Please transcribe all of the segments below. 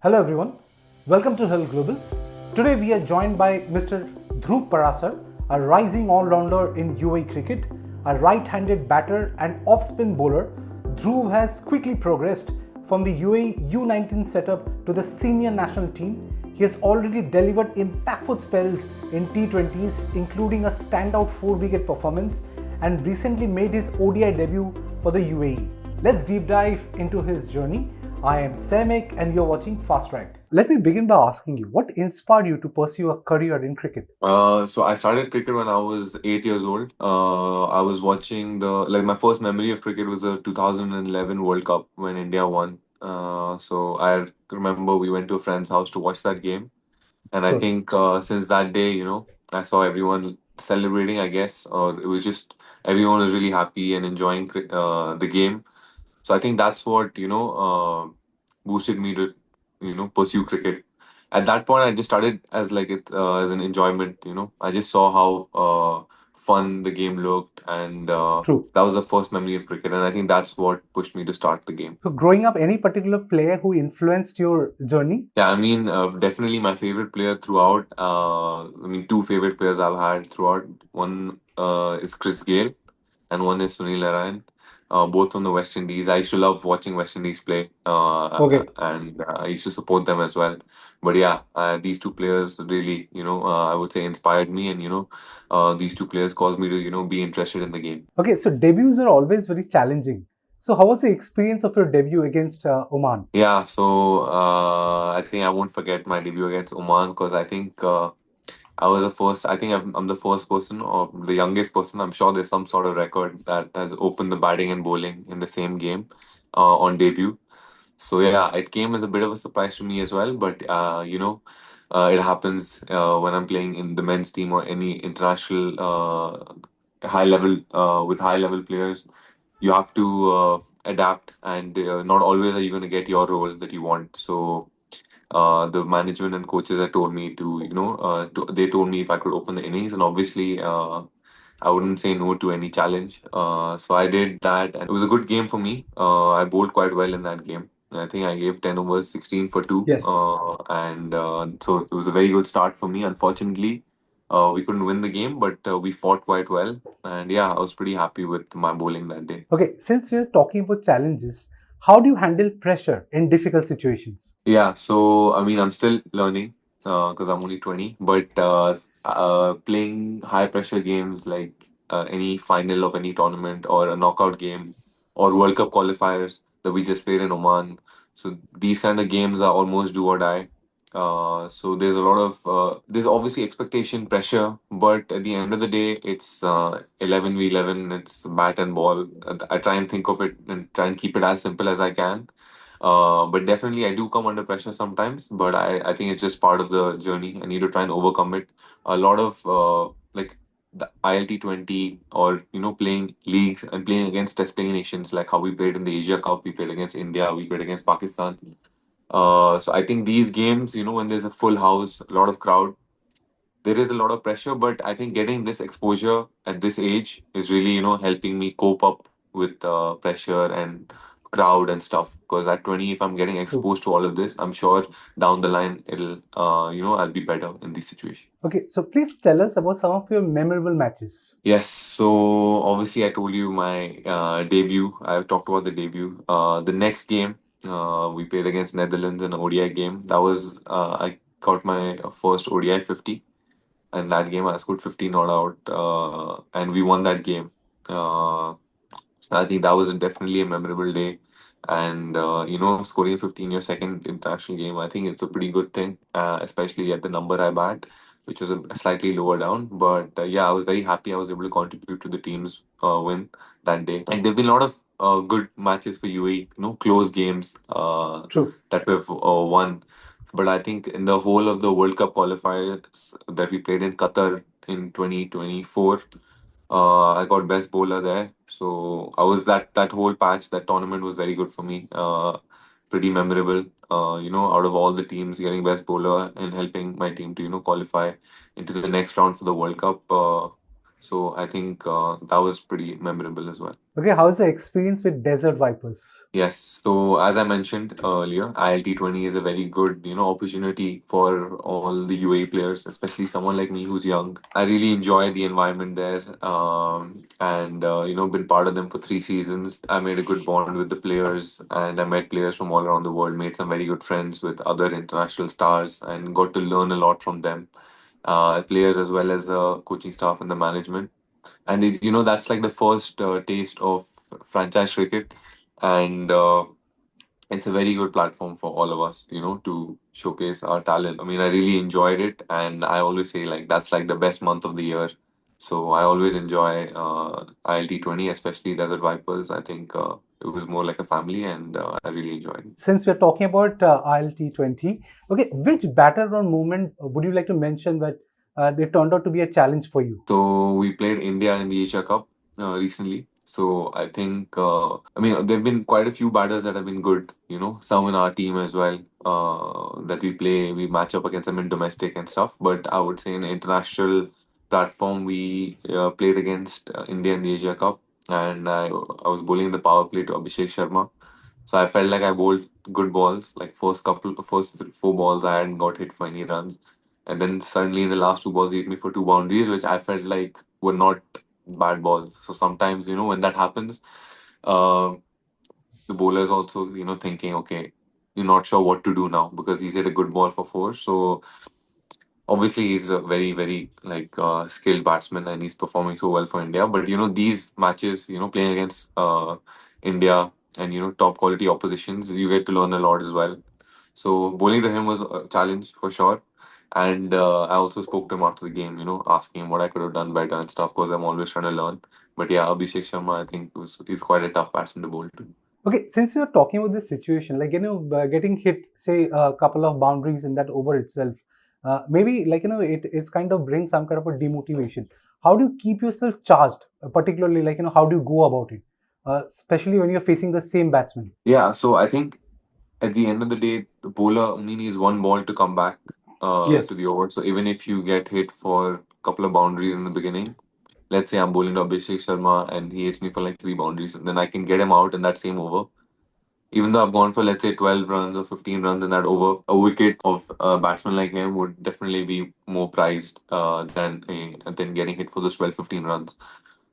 Hello everyone, welcome to Herald Global. Today we are joined by Mr. Dhruv Parashar, a rising all-rounder in UAE cricket, a right-handed batter and off-spin bowler. Dhruv has quickly progressed from the UAE U19 setup to the senior national team. He has already delivered impactful spells in T20s, including a standout 4-wicket performance, and recently made his ODI debut for the UAE. Let's deep dive into his journey. I am Saimik and you're watching Fast Track. Let me begin by asking you, what inspired you to pursue a career in cricket? So I started cricket when I was 8 years old. I was watching my first memory of cricket was the 2011 World Cup when India won. So I remember we went to a friend's house to watch that game, and I Sure. think since that day, I saw everyone celebrating. I guess, or it was just everyone was really happy and enjoying the game. So I think that's what boosted me to pursue cricket. At that point, I just started as like it as an enjoyment. I just saw how fun the game looked, and True. that was the first memory of cricket. And I think that's what pushed me to start the game. So, growing up, any particular player who influenced your journey? Yeah, I mean, definitely my favorite player throughout. I mean, two favorite players I've had throughout. One is Chris Gale, and one is Sunil Narayan, both from the West Indies. I used to love watching West Indies play, Okay. and I used to support them as well. But yeah, these two players really, I would say inspired me, and these two players caused me to, be interested in the game. Okay, so debuts are always very challenging. So, how was the experience of your debut against Oman? Yeah, so I think I won't forget my debut against Oman because I think I was the first. I think I'm the first person or the youngest person. I'm sure there's some sort of record that has opened the batting and bowling in the same game on debut. So yeah, it came as a bit of a surprise to me as well. But it happens when I'm playing in the men's team or any international high level with high level players. You have to adapt, and not always are you going to get your role that you want. So the management and coaches had told me they told me if I could open the innings, and obviously I wouldn't say no to any challenge. So I did that, and it was a good game for me. I bowled quite well in that game. I think I gave 10 overs, 16 for two, Yes. and so it was a very good start for me. Unfortunately, we couldn't win the game, but we fought quite well, and yeah, I was pretty happy with my bowling that day. Okay, since we are talking about challenges, how do you handle pressure in difficult situations? Yeah, so I mean, I'm still learning because I'm only 20, but playing high pressure games like any final of any tournament or a knockout game or World Cup qualifiers that we just played in Oman. So these kind of games are almost do or die. So there's a lot of there's obviously expectation pressure, but at the end of the day, it's 11v11. It's bat and ball. I try and think of it and try and keep it as simple as I can, but definitely, I do come under pressure sometimes. But I think it's just part of the journey. I need to try and overcome it. A lot of like the ILT20 or playing leagues and playing against test playing nations like how we played in the Asia Cup. We played against India. We played against Pakistan. So I think these games, when there's a full house, a lot of crowd, there is a lot of pressure. But I think getting this exposure at this age is really helping me cope up with pressure and crowd and stuff, because at 20, if I'm getting True. exposed to all of this, I'm sure down the line it'll I'll be better in these situations. Okay, so please tell us about some of your memorable matches. Yes, so obviously I told you my debut. I've talked about the debut. The next game, we played against Netherlands in an ODI game. That was I got my first ODI 50. In that game, I scored 50 not out, and we won that game. I think that was definitely a memorable day. And scoring 50 in your second international game, I think it's a pretty good thing, especially at the number I bat, which was a slightly lower down. But yeah, I was very happy I was able to contribute to the team's win that day. And there've been a lot of good matches for UAE, close games True. that we've won. But I think in the whole of the World Cup qualifiers that we played in Qatar in 2024, I got best bowler there. So I was that whole patch, that tournament was very good for me. Pretty memorable. Out of all the teams, getting best bowler and helping my team to qualify into the next round for the World Cup. So I think that was pretty memorable as well. Okay, how's the experience with Desert Vipers? Yes. So as I mentioned earlier, ILT20 is a very good, opportunity for all the UAE players, especially someone like me who's young. I really enjoy the environment there, and been part of them for 3 seasons. I made a good bond with the players, and I met players from all around the world. Made some very good friends with other international stars, and got to learn a lot from them, players as well as the coaching staff and the management. And that's like the first taste of franchise cricket, and it's a very good platform for all of us, to showcase our talent. I mean, I really enjoyed it, and I always say like that's like the best month of the year. So I always enjoy ILT20, especially Desert Vipers. I think it was more like a family, and I really enjoyed it. Since we're talking about ILT20, okay, which battleground moment would you like to mention that they turned out to be a challenge for you? So we played India in the Asia Cup recently. So I think, I mean, there have been quite a few batters that have been good, some in our team as well, that we match up against them in domestic and stuff. But I would say in international platform, we played against India in the Asia Cup, and I was bowling the power play to Abhishek Sharma. So I felt like I bowled good balls. Like first 4 balls, I hadn't got hit for any runs, and then suddenly in the last 2 balls, he hit me for 2 boundaries, which I felt like were not bad balls. So sometimes, when that happens, uh, the bowler is also, thinking, okay, you're not sure what to do now because he's hit a good ball for 4. So obviously he's a very very like skilled batsman and he's performing so well for India, but these matches, playing against India and top quality oppositions, you get to learn a lot as well. So bowling to him was a challenge for sure, and I also spoke to him after the game, asking him what I could have done better and stuff, because I'm always trying to learn. But yeah, Abhishek Sharma, I think he's quite a tough batsman to bowl to. Okay, since you're talking about this situation, like, getting hit, say, a couple of boundaries in that over itself, maybe like, it's kind of brings some kind of a demotivation. How do you keep yourself charged, particularly like, how do you go about it, especially when you're facing the same batsman? Yeah, so I think at the end of the day, the bowler only needs one ball to come back to Yes, the over. So even if you get hit for a couple of boundaries in the beginning, let's say I'm bowling to Abhishek Sharma and he hits me for like 3 boundaries, and then I can get him out in that same over. Even though I've gone for, let's say, 12 runs or 15 runs in that over, a wicket of a batsman like him would definitely be more prized than getting hit for those 12, 15 runs,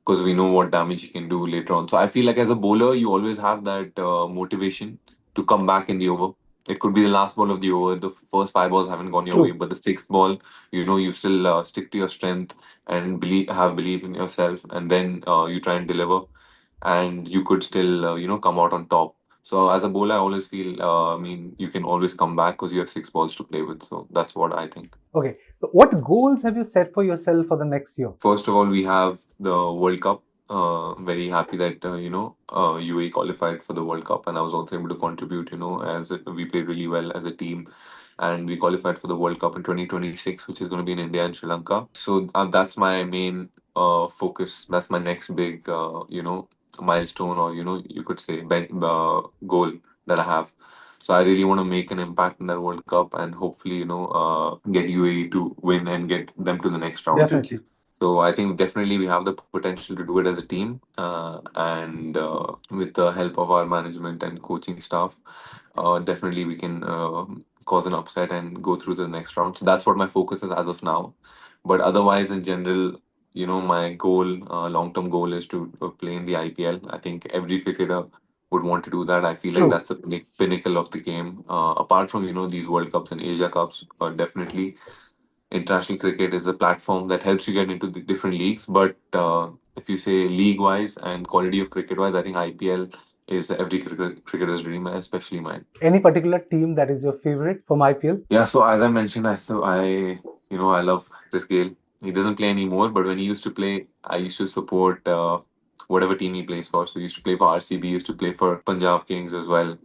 because we know what damage he can do later on. So I feel like as a bowler, you always have that motivation to come back in the over. It could be the last ball of the over. The first 5 balls haven't gone your way, true. but the sixth ball, you still stick to your strength and have belief in yourself, and then you try and deliver, and you could still, come out on top. So as a bowler, I always feel, I mean, you can always come back because you have 6 balls to play with. So that's what I think. Okay, so what goals have you set for yourself for the next year? First of all, we have the World Cup. Very happy that UAE qualified for the World Cup, and I was also able to contribute. We played really well as a team, and we qualified for the World Cup in 2026, which is going to be in India and Sri Lanka. So that's my main focus. That's my next big, milestone, or you could say goal that I have. So I really want to make an impact in that World Cup, and hopefully, get UAE to win and get them to the next round. Definitely. So I think definitely we have the potential to do it as a team, and with the help of our management and coaching staff, definitely we can cause an upset and go through to the next round. So that's what my focus is as of now. But otherwise, in general, my goal, long-term goal, is to play in the IPL. I think every cricketer would want to do that. I feel like True. that's the pinnacle of the game. Apart from these World Cups and Asia Cups, definitely international cricket is a platform that helps you get into the different leagues. But if you say league wise and quality of cricket wise, I think IPL is every cricketer's dream, especially mine. Any particular team that is your favorite from IPL? Yeah, so as I mentioned, I love Chris Gale. He doesn't play anymore, but when he used to play, I used to support whatever team he plays for. So he used to play for RCB, used to play for Punjab Kings as well.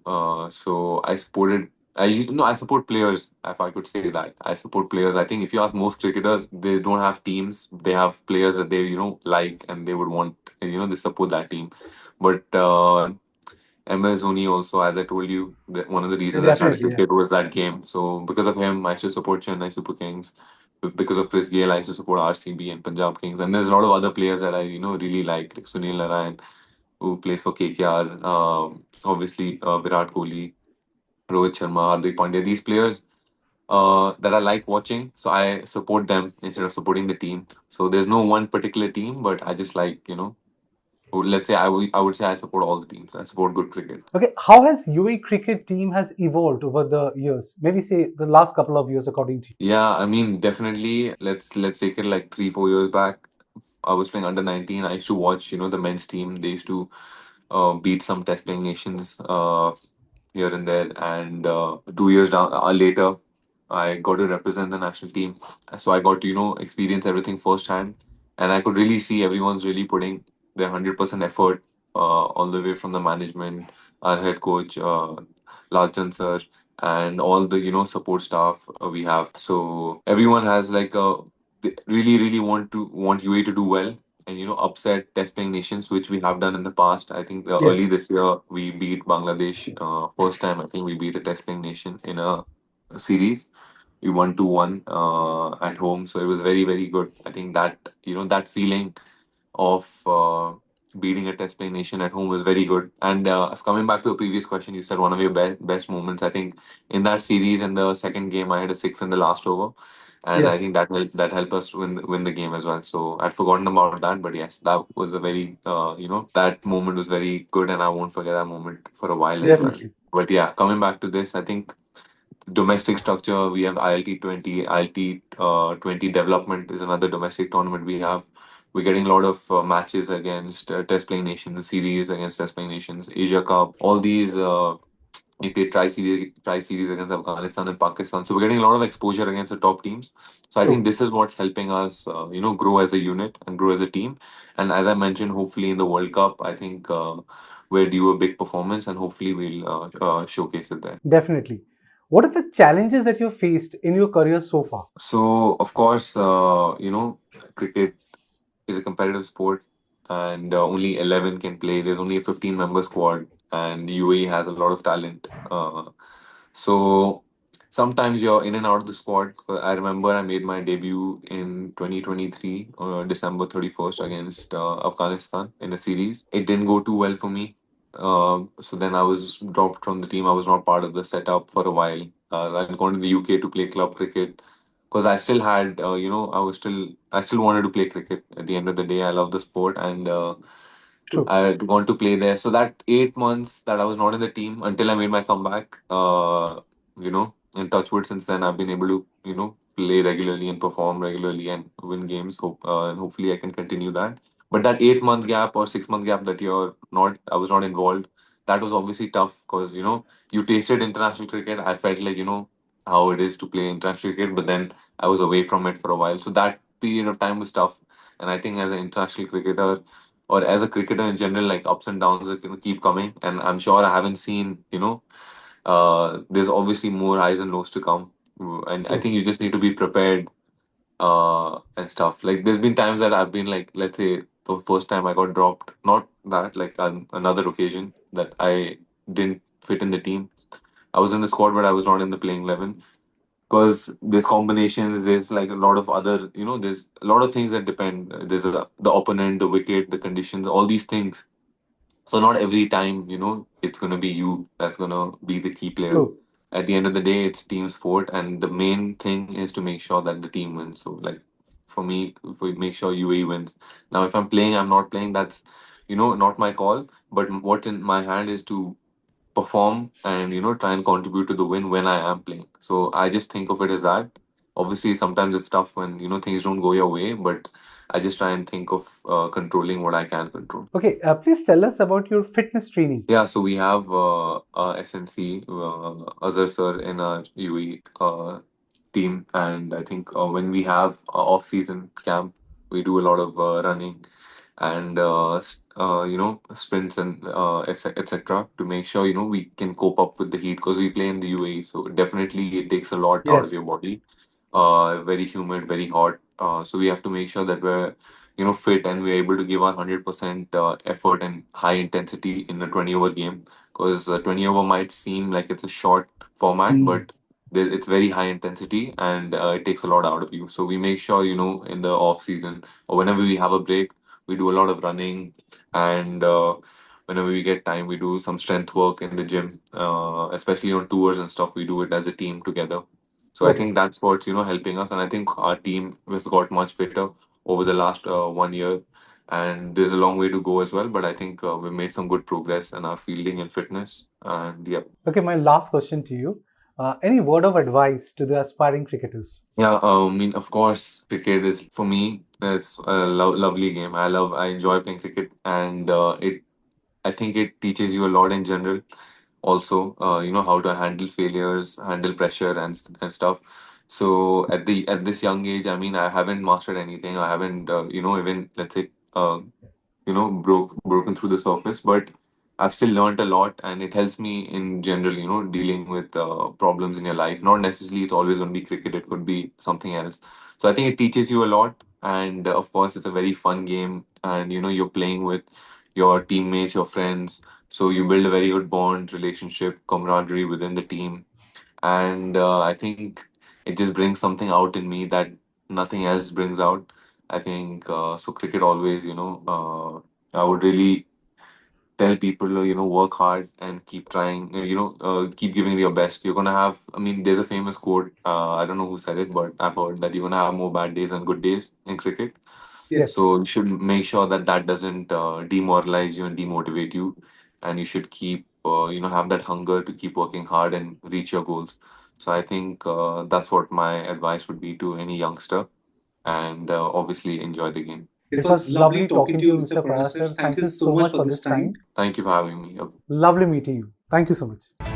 So I supported. I support players. If I could say that, I support players. I think if you ask most cricketers, they don't have teams. They have players that they like, and they would want, they support that team. But MS Dhoni also, as I told you, that one of the reasons I started Definitely, yeah. cricket was that game. So because of him, I should support Chennai Super Kings. because of Chris Gayle, I used to support RCB and Punjab Kings, and there's a lot of other players that I really like Sunil Narayan, who plays for KKR. Obviously, Virat Kohli, Rohit Sharma, Hardik Pandya. These players that I like watching, so I support them instead of supporting the team. So there's no one particular team, but I just like let's say I would say I support all the teams. I support good cricket. Okay, how has UAE cricket team has evolved over the years? Maybe say the last couple of years, according to you. Yeah, I mean, definitely. Let's take it like 3 4 years back. I was playing under 19. I used to watch, the men's team. They used to beat some test playing nations here and there. And 2 years down later, I got to represent the national team. So I got to, experience everything firsthand. And I could really see everyone's really putting their 100% effort, all the way from the management, our head coach, Lalchan sir, and all the, support staff we have. So everyone has like they really, really want UAE to do well and upset test playing nations, which we have done in the past. I think early Yes. this year we beat Bangladesh. First time I think we beat a test playing nation in a series. We won 2-1 at home, so it was very very good. I think that that feeling of beating a test playing nation at home was very good. And coming back to the previous question, you said one of your best moments. I think in that series, in the second game, I had a six in the last over, and I Yes. think that helped us win the game as well. So I'd forgotten about that, but yes, that was a very that moment was very good, and I won't forget that moment for a while as well. Definitely. But yeah, coming back to this, I think domestic structure, we have ILT 20, ILT 20 development is another domestic tournament we have. We're getting a lot of matches against test playing nations, series against test playing nations, Asia Cup, all these. We played tri series against Afghanistan and Pakistan, so we're getting a lot of exposure against the top teams. So I think True. this is what's helping us, grow as a unit and grow as a team. And as I mentioned, hopefully in the World Cup, I think we'll do a big performance, and hopefully we'll showcase it there. Definitely. What are the challenges that you've faced in your career so far? So, of course, cricket is a competitive sport, and only 11 can play. There's only a 15-member squad, and UAE has a lot of talent. So, sometimes you're in and out of the squad. I remember I made my debut in 2023, December 31st, against Afghanistan in a series. It didn't go too well for me. So then I was dropped from the team. I was not part of the setup for a while. I'd gone to the UK to play club cricket because I still had, I still wanted to play cricket. At the end of the day, I love the sport, and True. I want to play there. So that 8 months that I was not in the team until I made my comeback, in touchwood, since then I've been able to, play regularly and perform regularly and win games. And hopefully I can continue that. But that 8 month gap or 6 month gap that I was not involved. That was obviously tough because you tasted international cricket. I felt like how it is to play international cricket, but then I was away from it for a while. So that period of time was tough. And I think as an international cricketer, or as a cricketer in general, like ups and downs are going to keep coming. And I'm sure I haven't seen, there's obviously more highs and lows to come. And I True. think you just need to be prepared and stuff. Like there's been times that I've been like, let's say the first time I got dropped, not that, like another occasion that I didn't fit in the team. I was in the squad, but I was not in the playing 11 because there's combinations, there's like a lot of other, there's a lot of things that depend. There's the opponent, the wicket, the conditions, all these things. So not every time, it's gonna be you that's gonna be the key player. True. At the end of the day, it's team sport, and the main thing is to make sure that the team wins. So like for me, if we make sure UAE wins. Now, if I'm playing, I'm not playing. That's not my call. But what's in my hand is to perform and try and contribute to the win when I am playing. So I just think of it as that. Obviously, sometimes it's tough when things don't go your way, but I just try and think of controlling what I can control. Okay, please tell us about your fitness training. Yeah, so we have SNC, Azhar sir in our UE team, and I think when we have off-season camp, we do a lot of running and sprints and etc. to make sure we can cope up with the heat because we play in the UAE, so definitely it takes a lot out of Yes. your body. Very humid, very hot. So we have to make sure that we're fit and we're able to give our 100% effort and high intensity in a 20 over game because 20 over might seem like it's a short format, Hmm. but it's very high intensity, and it takes a lot out of you. So we make sure, in the off season or whenever we have a break, we do a lot of running, and whenever we get time, we do some strength work in the gym, especially on tours and stuff. We do it as a team together. So I Okay. think that's what's helping us, and I think our team has got much fitter over the last 1 year, and there's a long way to go as well. But I think we've made some good progress in our fielding and fitness, and yeah. Okay, my last question to you. Any word of advice to the aspiring cricketers? Yeah, I mean, of course, cricket is for me. It's a lovely game. I enjoy playing cricket, and I think it teaches you a lot in general. Also, how to handle failures, handle pressure, and stuff. So at this young age, I mean, I haven't mastered anything. I haven't, even let's say, broken through the surface, but I've still learned a lot, and it helps me in general, dealing with problems in your life. Not necessarily it's always going to be cricket, it could be something else. So I think it teaches you a lot, and of course it's a very fun game, and you're playing with your teammates, your friends, so you build a very good bond, relationship, camaraderie within the team, and I think it just brings something out in me that nothing else brings out. I think so. Cricket always, I would really tell people, work hard and keep trying. Keep giving it your best. You're gonna have. I mean, there's a famous quote. I don't know who said it, but I've heard that you're gonna have more bad days and good days in cricket. Yes. So you should make sure that that doesn't demoralize you and demotivate you, and you should keep have that hunger to keep working hard and reach your goals. So I think that's what my advice would be to any youngster, and obviously enjoy the game. It was lovely talking to you, Mr. Parasar. Thank you so much for this time. Thank you for having me. Lovely meeting you. Thank you so much.